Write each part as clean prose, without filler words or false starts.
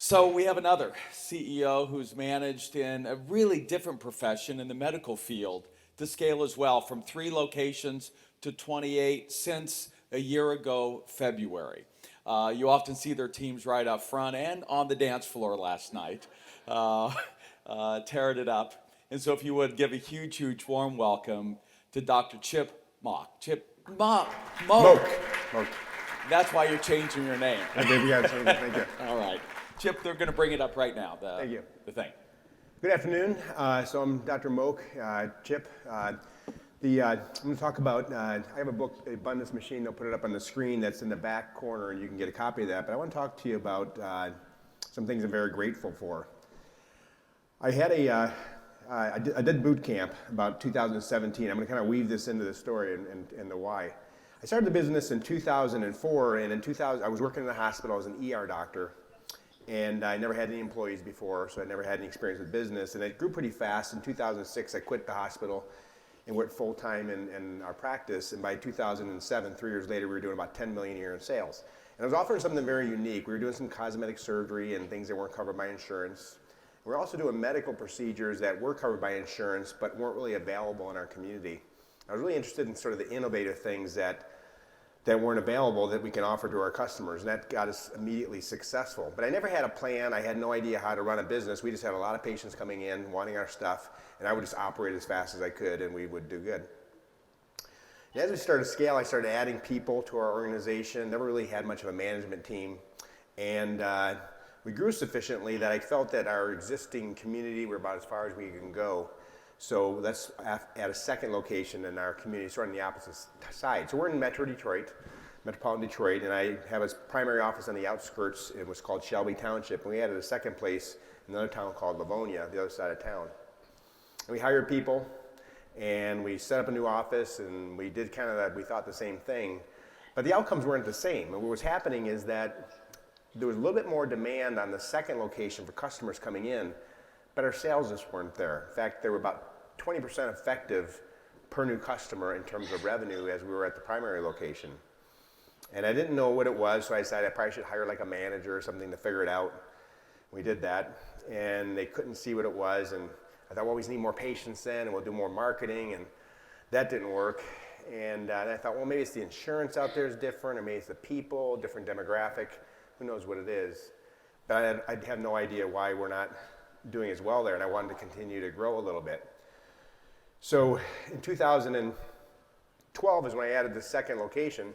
So we have another CEO who's managed in a really different profession in the medical field to scale as well from 3 locations to 28 since a year ago, February. You often see their teams right up front and on the dance floor last night, uh, tearing it up. And so if you would give a huge, huge warm welcome to Dr. Chip Mok. Mok. Mok. Mok. That's why you're changing your name. Okay, we got it. Thank you. All right. Chip, they're going to bring it up right now, Thank you. the thing. Good afternoon. So I'm Dr. Mok, Chip. I'm going to talk about, I have a book, Abundance Machine. They'll put it up on the screen that's in the back corner, and you can get a copy of that. But I want to talk to you about some things I'm very grateful for. I did boot camp about 2017. I'm going to kind of weave this into the story and the why. I started the business in 2004, and in 2000, I was working in the hospital. I was an ER doctor. And I never had any employees before, so I never had any experience with business. And it grew pretty fast. In 2006, I quit the hospital and went full-time in our practice. And by 2007, 3 years later, we were doing about $10 million a year in sales. And I was offering something very unique. We were doing some cosmetic surgery and things that weren't covered by insurance. We were also doing medical procedures that were covered by insurance, but weren't really available in our community. I was really interested in sort of the innovative things that weren't available that we can offer to our customers, and that got us immediately successful. But I never had a plan. I had no idea how to run a business. We just had a lot of patients coming in wanting our stuff, and I would just operate as fast as I could, and we would do good. And as we started to scale, I started adding people to our organization. Never really had much of a management team, and we grew sufficiently that I felt that our existing community were about as far as we can go. So let's add a second location in our community, sort of on the opposite side. So we're in metropolitan Detroit, and I have a primary office on the outskirts. It was called Shelby Township, and we added a second place in another town called Livonia, the other side of town. And we hired people, and we set up a new office, and we did kind of that. We thought the same thing, but the outcomes weren't the same. And what was happening is that there was a little bit more demand on the second location for customers coming in, but our sales just weren't there. In fact, they were about 20% effective per new customer in terms of revenue as we were at the primary location. And I didn't know what it was, so I decided I probably should hire like a manager or something to figure it out. We did that, and they couldn't see what it was, and I thought, well, we need more patients then, and we'll do more marketing, and that didn't work. And I thought, well, maybe it's the insurance out there is different, or maybe it's the people, different demographic, who knows what it is. But I have no idea why we're not doing as well there, and I wanted to continue to grow a little bit. So in 2012 is when I added the second location,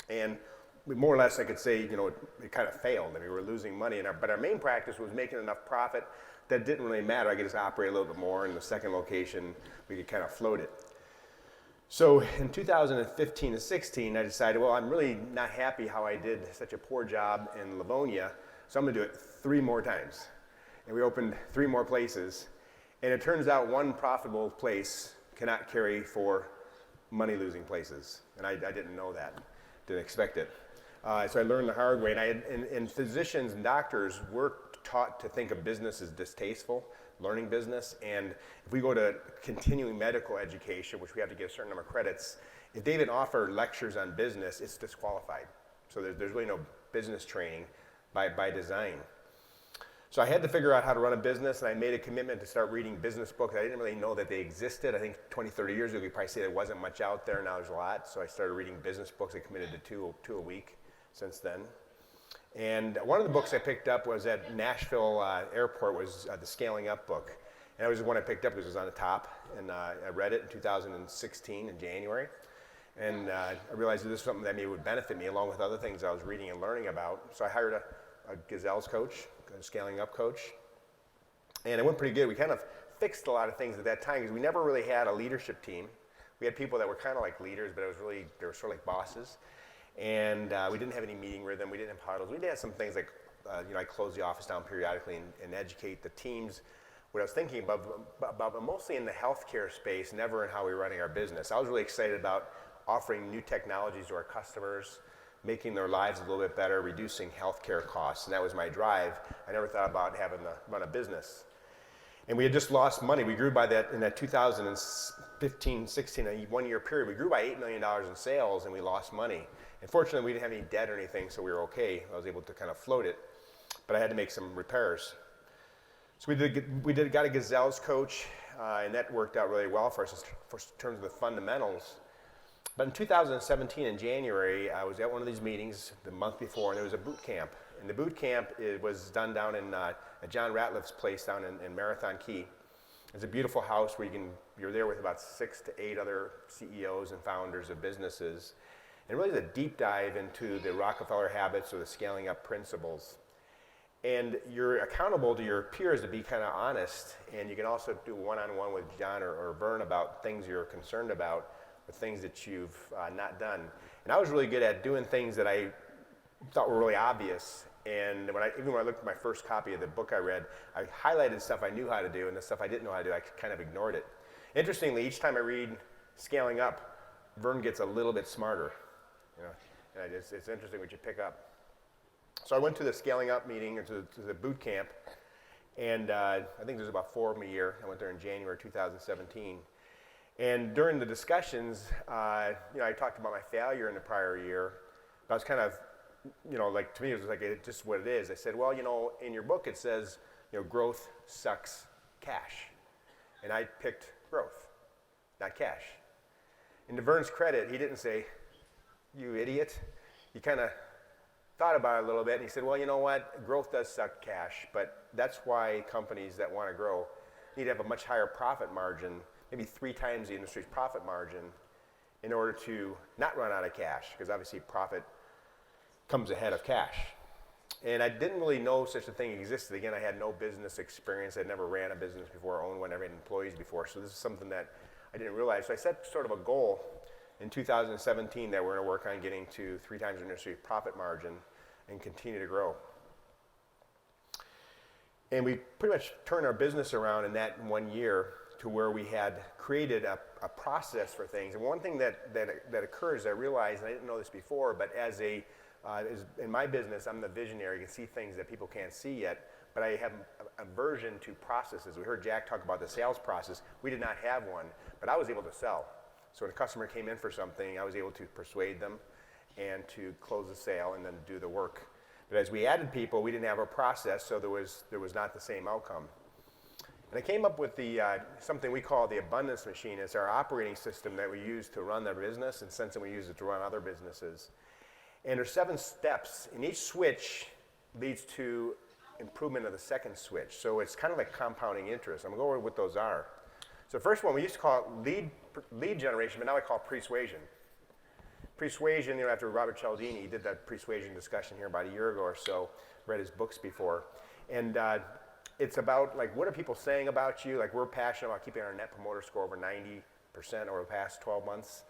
and more or less I could say, it kind of failed. I mean, we were losing money, but our main practice was making enough profit that didn't really matter. I could just operate a little bit more. In the second location, we could kind of float it. So in 2015 to 16, I decided, well, I'm really not happy how I did such a poor job in Livonia, so I'm going to do it 3 more times. And we opened 3 more places, and it turns out one profitable place cannot carry 4 money-losing places, and I didn't know that, didn't expect it. So I learned the hard way, and physicians and doctors were taught to think of business as distasteful, learning business, and if we go to continuing medical education, which we have to get a certain number of credits, if they even offer lectures on business, it's disqualified. So there's really no business training by design. So I had to figure out how to run a business, and I made a commitment to start reading business books. I didn't really know that they existed. I think 20, 30 years ago, we probably say there wasn't much out there. Now there's a lot. So I started reading business books. I committed to two a week since then. And one of the books I picked up was at Nashville Airport, was the Scaling Up book. And that was the one I picked up because it was on the top. And I read it in 2016 in January. And I realized that this was something that maybe would benefit me along with other things I was reading and learning about. So I hired a Gazelle's coach, a Scaling Up coach, and it went pretty good. We kind of fixed a lot of things at that time because we never really had a leadership team. We had people that were kind of like leaders, but they were sort of like bosses, and we didn't have any meeting rhythm. We didn't have huddles. We did have some things like, I close the office down periodically and educate the teams. What I was thinking about, but mostly in the healthcare space, never in how we were running our business. I was really excited about offering new technologies to our customers, making their lives a little bit better, reducing healthcare costs, and that was my drive. I never thought about having to run a business. And we had just lost money. We grew by that in that 2015, 16, a 1-year period. We grew by $8 million in sales, and we lost money. And fortunately, we didn't have any debt or anything, so we were okay. I was able to kind of float it. but I had to make some repairs. So got a gazelles coach, and that worked out really well for us in terms of the fundamentals. But in 2017, in January, I was at one of these meetings the month before, and there was a boot camp. And the boot camp was done down in at John Ratliff's place down in Marathon Key. It's a beautiful house where you're there with about 6 to 8 other CEOs and founders of businesses. And really the deep dive into the Rockefeller habits or the scaling up principles. And you're accountable to your peers to be kind of honest, and you can also do one-on-one with John or Vern about things you're concerned about, or things that you've not done. And I was really good at doing things that I thought were really obvious. And even when I looked at my first copy of the book I read, I highlighted stuff I knew how to do, and the stuff I didn't know how to do, I kind of ignored it. Interestingly, each time I read Scaling Up, Vern gets a little bit smarter. And it's interesting what you pick up. So I went to the Scaling Up meeting, or to the boot camp, and I think there's about 4 of them a year. I went there in January 2017. And during the discussions, I talked about my failure in the prior year. I was kind of, to me, it was like just what it is. I said, well, in your book it says, growth sucks cash. And I picked growth, not cash. And to Vern's credit, he didn't say, you idiot. He kind of thought about it a little bit, and he said, well, you know what? Growth does suck cash, but that's why companies that want to grow need to have a much higher profit margin, maybe 3 times the industry's profit margin, in order to not run out of cash, because obviously profit comes ahead of cash. And I didn't really know such a thing existed. Again, I had no business experience. I'd never ran a business before, owned one, never had employees before, so this is something that I didn't realize. So I set sort of a goal in 2017 that we're going to work on getting to 3 times the industry profit margin and continue to grow. And we pretty much turned our business around in that 1 year to where we had created a process for things. And one thing that occurs, I realized, and I didn't know this before, but in my business, I'm the visionary. You can see things that people can't see yet, but I have a aversion to processes. We heard Jack talk about the sales process. We did not have one, but I was able to sell. So when a customer came in for something, I was able to persuade them and to close the sale and then do the work. But as we added people, we didn't have a process, so there was not the same outcome. And I came up with something we call the abundance machine. It's our operating system that we use to run their business, and since then we use it to run other businesses. And there's 7 steps, and each switch leads to improvement of the second switch. So it's kind of like compounding interest. I'm going to go over what those are. So the first one, we used to call it lead generation, but now I call it persuasion. Persuasion, after Robert Cialdini, he did that persuasion discussion here about a year ago or so, read his books before. And it's about, what are people saying about you? We're passionate about keeping our net promoter score over 90% over the past 12 months.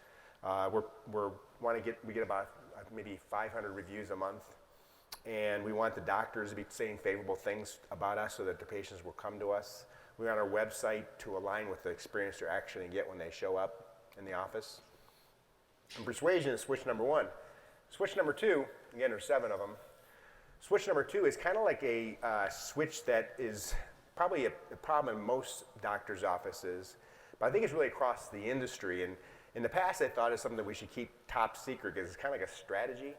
We get about maybe 500 reviews a month. And we want the doctors to be saying favorable things about us so that the patients will come to us. We want our website to align with the experience they're actually going to get when they show up in the office. And persuasion is switch number 1. Switch number 2, again, there's 7 of them. Switch number 2 is kind of like a switch that is probably a problem in most doctors' offices, but I think it's really across the industry. And in the past, I thought it's something that we should keep top secret because it's kind of like a strategy,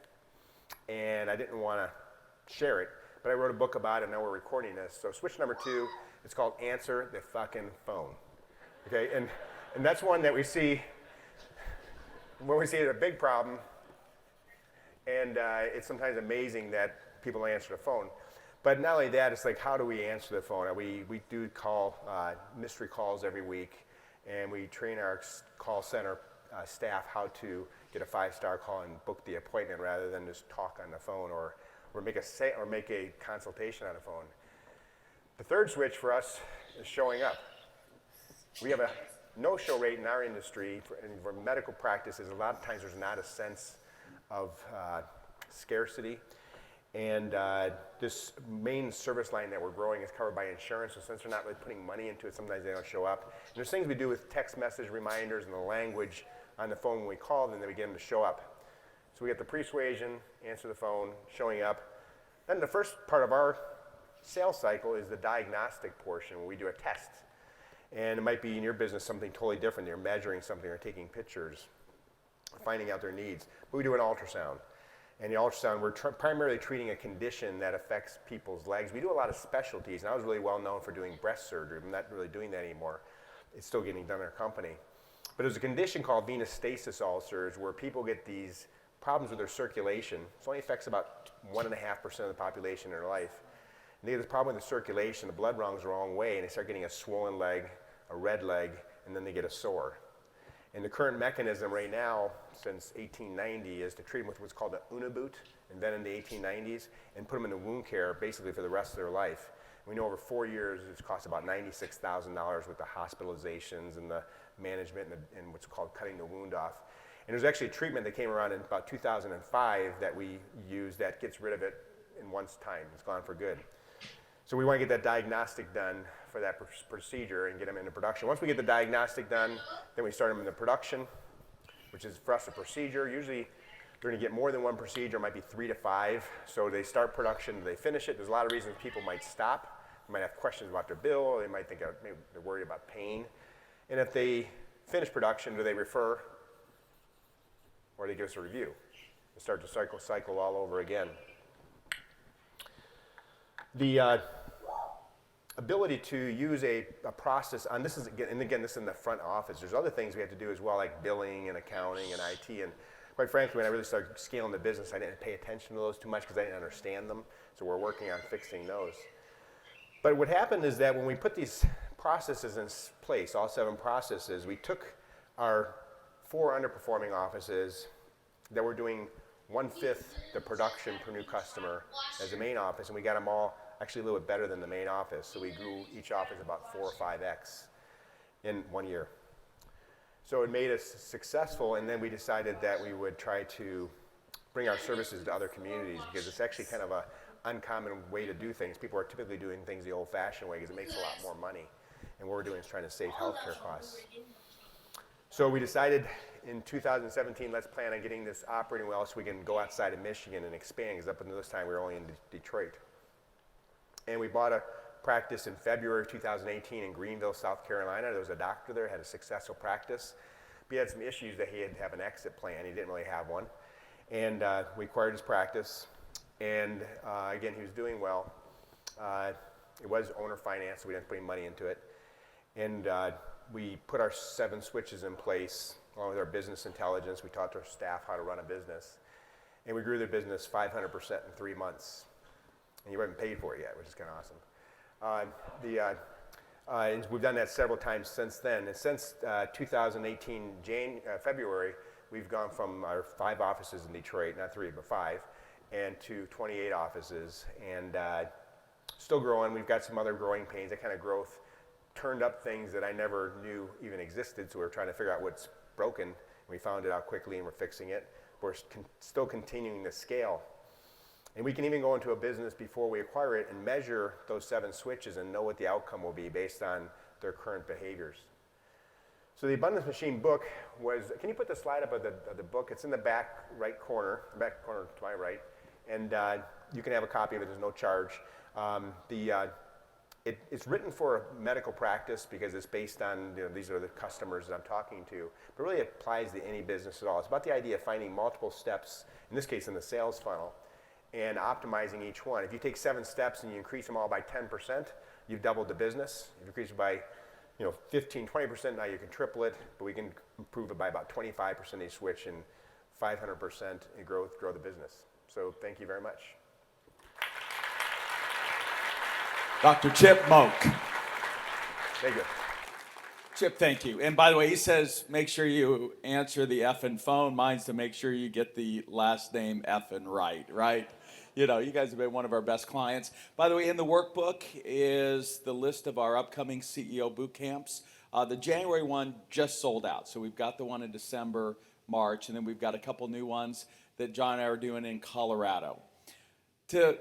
and I didn't want to share it, but I wrote a book about it, and now we're recording this. So switch number 2, it's called Answer the Fucking Phone. Okay, and that's one that we see when we see it a big problem, and it's sometimes amazing that people don't answer the phone. But not only that, it's like, how do we answer the phone? We do call mystery calls every week, and we train our call center staff how to get a 5-star call and book the appointment rather than just talk on the phone or make a consultation on the phone. The third switch for us is showing up. We have a no-show rate in our industry for medical practices. A lot of times there's not a sense of scarcity. And this main service line that we're growing is covered by insurance, so since they're not really putting money into it, sometimes they don't show up. And there's things we do with text message reminders and the language on the phone when we call them, then we get them to show up. So we get the persuasion, answer the phone, showing up. Then the first part of our sales cycle is the diagnostic portion where we do a test. And it might be in your business something totally different. You're measuring something or taking pictures or finding out their needs. But we do an ultrasound. And the ultrasound, we're primarily treating a condition that affects people's legs. We do a lot of specialties, and I was really well known for doing breast surgery. I'm not really doing that anymore. It's still getting done in our company. But there's a condition called venous stasis ulcers where people get these problems with their circulation. It only affects about 1.5% of the population in their life. And they get this problem with the circulation, the blood runs the wrong way, and they start getting a swollen leg, a red leg, and then they get a sore. And the current mechanism right now, since 1890, is to treat them with what's called an Uniboot, invented in the 1890s, and put them into wound care basically for the rest of their life. We know over 4 years it's cost about $96,000 with the hospitalizations and the management and what's called cutting the wound off. And there's actually a treatment that came around in about 2005 that we use that gets rid of it in one time. It's gone for good. So we want to get that diagnostic done for that procedure and get them into production. Once we get the diagnostic done, then we start them into production, which is for us a procedure. Usually they're going to get more than one procedure. It might be 3 to 5. So they start production, they finish it. There's a lot of reasons people might stop. They might have questions about their bill, or they might think maybe they're worried about pain. And if they finish production, do they refer, or they give us a review? They start the cycle all over again. The ability to use a process on this is again this is in the front office. There's other things we have to do as well, like billing and accounting and IT. And quite frankly, when I really started scaling the business, I didn't pay attention to those too much because I didn't understand them. So we're working on fixing those. But what happened is that when we put these processes in place, all 7 processes, we took our 4 underperforming offices that were doing 1/5 the production per new customer as the main office, and we got them all actually a little bit better than the main office. So we grew each office about 4 or 5x in 1 year. So it made us successful, and then we decided that we would try to bring our services to other communities because it's actually kind of an uncommon way to do things. People are typically doing things the old-fashioned way because it makes a lot more money. And what we're doing is trying to save healthcare costs. So we decided in 2017, let's plan on getting this operating well so we can go outside of Michigan and expand, because up until this time we were only in Detroit. And we bought a practice in February of 2018 in Greenville, South Carolina. There was a doctor there, had a successful practice. But he had some issues that he had to have an exit plan. He didn't really have one. And we acquired his practice. And again, he was doing well. It was owner finance, so we didn't put any money into it. And we put our 7 switches in place, along with our business intelligence. We taught our staff how to run a business. And we grew the business 500% in 3 months. And you haven't paid for it yet, which is kind of awesome. And we've done that several times since then. And since 2018 February, we've gone from our 5 offices in Detroit, not 3, but 5, and to 28 offices. And still growing. We've got some other growing pains. That kind of growth turned up things that I never knew even existed, so we were trying to figure out what's broken. We found it out quickly, and we're fixing it. We're still continuing to scale. And we can even go into a business before we acquire it and measure those 7 switches and know what the outcome will be based on their current behaviors. So the Abundance Machine book was, can you put the slide up of the book? It's in the back corner to my right. And you can have a copy of it, there's no charge. It's written for medical practice because it's based on, these are the customers that I'm talking to, but really it applies to any business at all. It's about the idea of finding multiple steps, in this case in the sales funnel, and optimizing each one. If you take 7 steps and you increase them all by 10%, you've doubled the business. If you increase it by 15, 20%, now you can triple it, but we can improve it by about 25% each switch and 500% in grow the business. So thank you very much. Dr. Chip Mok. Thank you. Chip, thank you. And by the way, he says make sure you answer the effing phone. Mine's to make sure you get the last name effing right? You guys have been one of our best clients. By the way, in the workbook is the list of our upcoming CEO boot camps. The January one just sold out. So we've got the one in December, March, and then we've got a couple new ones that John and I are doing in Colorado. To